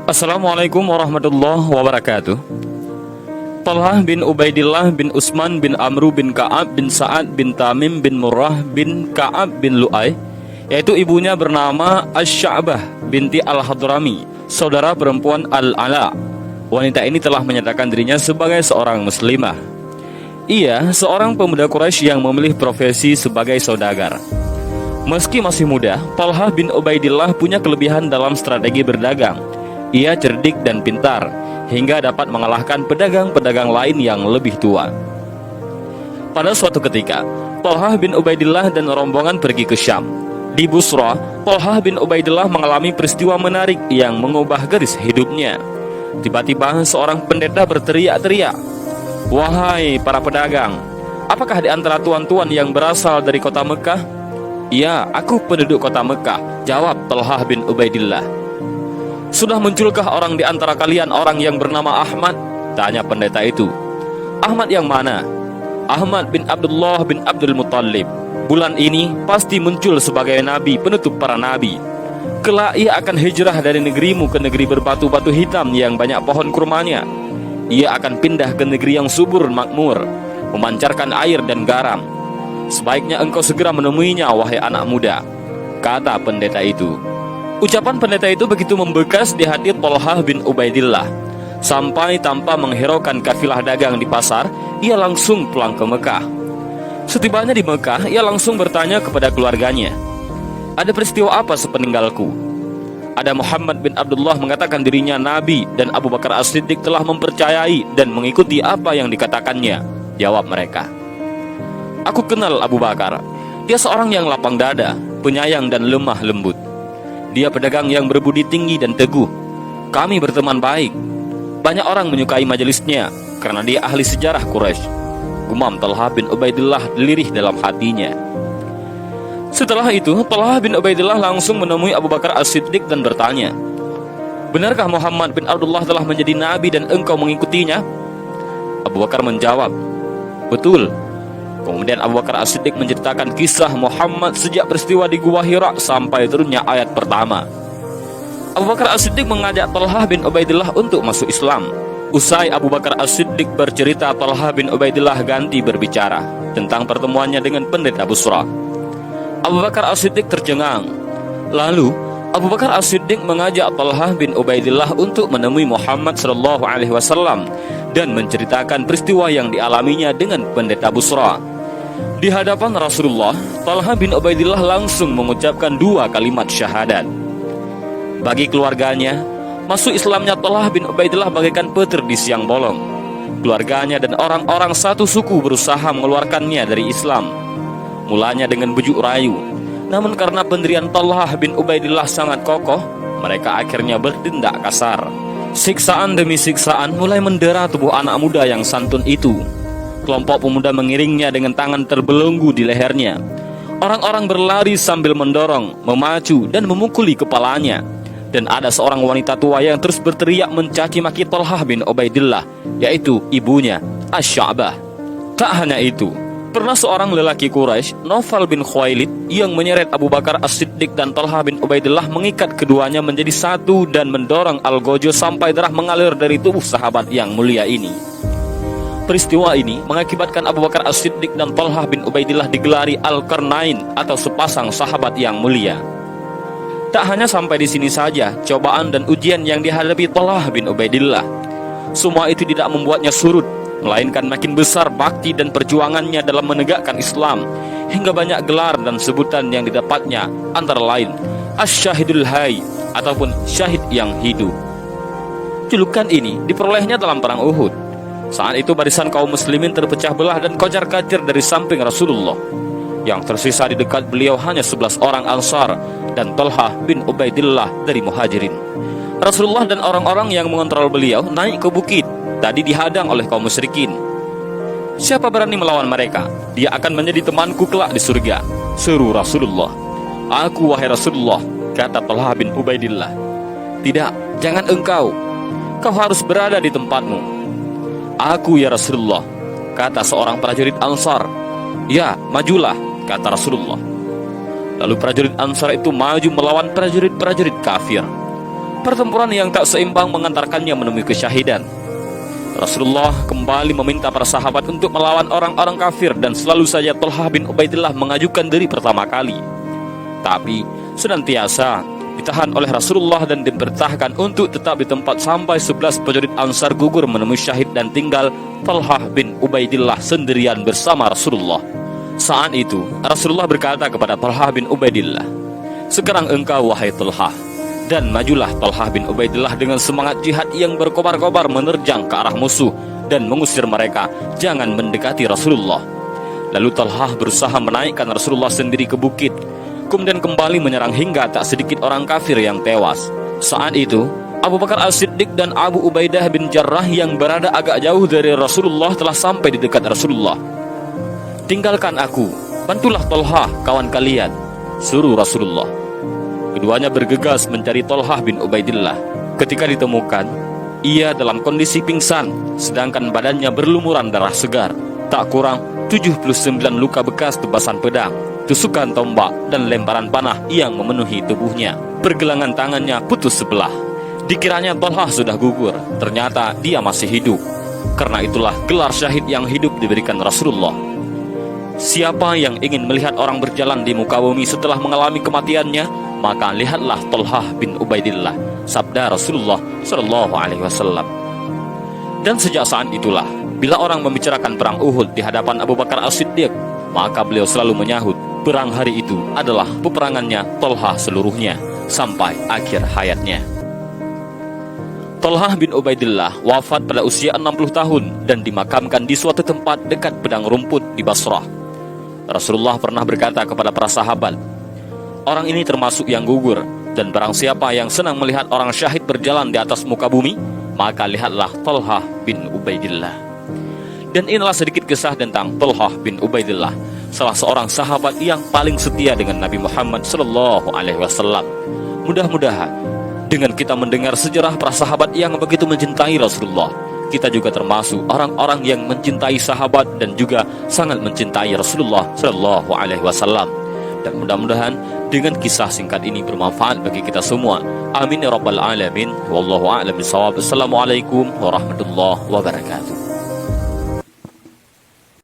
Assalamualaikum warahmatullahi wabarakatuh. Talhah bin Ubaidillah bin Utsman bin Amru bin Ka'ab bin Sa'ad bin Tamim bin Murrah bin Ka'ab bin Lu'ay, yaitu ibunya bernama Asy-Sya'bah binti Al-Hadrami, saudara perempuan Al-Ala. Wanita ini telah menyatakan dirinya sebagai seorang muslimah. Ia seorang pemuda Quraisy yang memilih profesi sebagai saudagar. Meski masih muda, Talhah bin Ubaidillah punya kelebihan dalam strategi berdagang. Ia cerdik dan pintar, hingga dapat mengalahkan pedagang-pedagang lain yang lebih tua. Pada suatu ketika, Talhah bin Ubaidillah dan rombongan pergi ke Syam. Di Busra, Talhah bin Ubaidillah mengalami peristiwa menarik yang mengubah garis hidupnya. Tiba-tiba seorang pendeta berteriak-teriak, "Wahai para pedagang, apakah di antara tuan-tuan yang berasal dari kota Mekah?" "Ya, aku penduduk kota Mekah," jawab Talhah bin Ubaidillah. "Sudah munculkah orang di antara kalian orang yang bernama Ahmad?" tanya pendeta itu. "Ahmad yang mana?" "Ahmad bin Abdullah bin Abdul Muttalib. Bulan ini pasti muncul sebagai nabi penutup para nabi. Kelak ia akan hijrah dari negerimu ke negeri berbatu-batu hitam yang banyak pohon kurmanya. Ia akan pindah ke negeri yang subur makmur, memancarkan air dan garam. Sebaiknya engkau segera menemuinya, wahai anak muda," kata pendeta itu. Ucapan pendeta itu begitu membekas di hati Talhah bin Ubaidillah, sampai tanpa menghiraukan kafilah dagang di pasar, ia langsung pulang ke Mekah. Setibanya di Mekah, ia langsung bertanya kepada keluarganya, "Ada peristiwa apa sepeninggalku?" "Ada Muhammad bin Abdullah mengatakan dirinya nabi dan Abu Bakar As-Siddiq telah mempercayai dan mengikuti apa yang dikatakannya," jawab mereka. "Aku kenal Abu Bakar. Dia seorang yang lapang dada, penyayang dan lemah lembut. Dia pedagang yang berbudi tinggi dan teguh. Kami berteman baik. Banyak orang menyukai majelisnya karena dia ahli sejarah Quraisy," gumam Talhah bin Ubaidillah lirih dalam hatinya. Setelah itu, Talhah bin Ubaidillah langsung menemui Abu Bakar As-Siddiq dan bertanya, "Benarkah Muhammad bin Abdullah telah menjadi nabi dan engkau mengikutinya?" Abu Bakar menjawab, "Betul." Kemudian Abu Bakar As-Siddiq menceritakan kisah Muhammad sejak peristiwa di Gua Hira sampai turunnya ayat pertama. Abu Bakar As-Siddiq mengajak Talhah bin Ubaidillah untuk masuk Islam. Usai Abu Bakar As-Siddiq bercerita, Talhah bin Ubaidillah ganti berbicara tentang pertemuannya dengan pendeta Busra. Abu Bakar As-Siddiq tercengang. Lalu Abu Bakar As-Siddiq mengajak Talhah bin Ubaidillah untuk menemui Muhammad SAW dan menceritakan peristiwa yang dialaminya dengan pendeta Busra. Di hadapan Rasulullah, Talhah bin Ubaidillah langsung mengucapkan 2 kalimat syahadat. Bagi keluarganya, masuk Islamnya Talhah bin Ubaidillah bagaikan petir di siang bolong. Keluarganya dan orang-orang satu suku berusaha mengeluarkannya dari Islam, mulanya dengan bujuk rayu. Namun karena pendirian Talhah bin Ubaidillah sangat kokoh, mereka akhirnya bertindak kasar. Siksaan demi siksaan mulai mendera tubuh anak muda yang santun itu. Kelompok pemuda mengiringnya dengan tangan terbelenggu di lehernya. Orang-orang berlari sambil mendorong, memacu, dan memukuli kepalanya. Dan ada seorang wanita tua yang terus berteriak mencaci maki Talhah bin Ubaidillah, yaitu ibunya, Asy-Sya'bah. Tak hanya itu, pernah seorang lelaki Quraisy, Naufal bin Khuwailid, yang menyeret Abu Bakar As-Siddiq dan Talhah bin Ubaidillah, mengikat keduanya menjadi satu dan mendorong algojo sampai darah mengalir dari tubuh sahabat yang mulia ini. Peristiwa ini mengakibatkan Abu Bakar As-Siddiq dan Talhah bin Ubaidillah digelari Al-Qarnain atau sepasang sahabat yang mulia. Tak hanya sampai di sini saja cobaan dan ujian yang dihadapi Talhah bin Ubaidillah. Semua itu tidak membuatnya surut, melainkan makin besar bakti dan perjuangannya dalam menegakkan Islam, hingga banyak gelar dan sebutan yang didapatnya, antara lain Asy-Syahidul Hayy ataupun syahid yang hidup. Julukan ini diperolehnya dalam perang Uhud. Saat itu barisan kaum muslimin terpecah belah dan kocar-kacir dari samping Rasulullah. Yang tersisa di dekat beliau hanya 11 orang Ansar dan Talhah bin Ubaidillah dari Muhajirin. Rasulullah dan orang-orang yang mengontrol beliau naik ke bukit. Tadi dihadang oleh kaum musyrikin. "Siapa berani melawan mereka? Dia akan menjadi temanku kelak di surga," seru Rasulullah. "Aku, wahai Rasulullah," kata Talhah bin Ubaidillah. "Tidak, jangan engkau. Kau harus berada di tempatmu." "Aku, ya Rasulullah," kata seorang prajurit Ansar. "Ya, majulah," kata Rasulullah. Lalu prajurit Ansar itu maju melawan prajurit-prajurit kafir. Pertempuran yang tak seimbang mengantarkannya menemui kesyahidan. Rasulullah kembali meminta para sahabat untuk melawan orang-orang kafir, dan selalu saja Thalhah bin Ubaidillah mengajukan diri pertama kali. Tapi senantiasa ditahan oleh Rasulullah dan diperintahkan untuk tetap di tempat sampai 11 prajurit Ansar gugur menemui syahid, dan tinggal Thalhah bin Ubaidillah sendirian bersama Rasulullah. Saat itu Rasulullah berkata kepada Thalhah bin Ubaidillah, "Sekarang engkau wahai Thalhah." Dan majulah Thalhah bin Ubaidillah dengan semangat jihad yang berkobar-kobar menerjang ke arah musuh dan mengusir mereka jangan mendekati Rasulullah. Lalu Thalhah berusaha menaikkan Rasulullah sendiri ke bukit, kemudian kembali menyerang hingga tak sedikit orang kafir yang tewas. Saat itu Abu Bakar As-Siddiq dan Abu Ubaidah bin Jarrah yang berada agak jauh dari Rasulullah telah sampai di dekat Rasulullah. "Tinggalkan aku, bantulah Thalhah kawan kalian," suruh Rasulullah. Keduanya bergegas mencari Thalhah bin Ubaidillah. Ketika ditemukan, ia dalam kondisi pingsan, sedangkan badannya berlumuran darah segar. Tak kurang 79 luka bekas tebasan pedang, tusukan tombak, dan lemparan panah yang memenuhi tubuhnya. Pergelangan tangannya putus sebelah. Dikiranya Thalhah sudah gugur, ternyata dia masih hidup. Karena itulah gelar syahid yang hidup diberikan Rasulullah. Siapa yang ingin melihat orang berjalan di muka bumi setelah mengalami kematiannya, maka lihatlah Thalhah bin Ubaidillah, sabda Rasulullah Shallallahu Alaihi Wasallam. Dan sejak saat itulah, bila orang membicarakan perang Uhud di hadapan Abu Bakar As-Siddiq, maka beliau selalu menyahut, perang hari itu adalah peperangannya Thalhah seluruhnya sampai akhir hayatnya. Thalhah bin Ubaidillah wafat pada usia 60 tahun dan dimakamkan di suatu tempat dekat padang rumput di Basrah. Rasulullah pernah berkata kepada para sahabat, "Orang ini termasuk yang gugur, dan barang siapa yang senang melihat orang syahid berjalan di atas muka bumi, maka lihatlah Thalhah bin Ubaidillah." Dan inilah sedikit kisah tentang Thalhah bin Ubaidillah, salah seorang sahabat yang paling setia dengan Nabi Muhammad Sallallahu Alaihi Wasallam. Mudah-mudahan dengan kita mendengar sejarah para sahabat yang begitu mencintai Rasulullah, kita juga termasuk orang-orang yang mencintai sahabat dan juga sangat mencintai Rasulullah Sallallahu Alaihi Wasallam. Dan mudah-mudahan dengan kisah singkat ini bermanfaat bagi kita semua. Amin ya rabbal alamin. Wallahu a'lam bishawab. Assalamualaikum warahmatullahi wabarakatuh.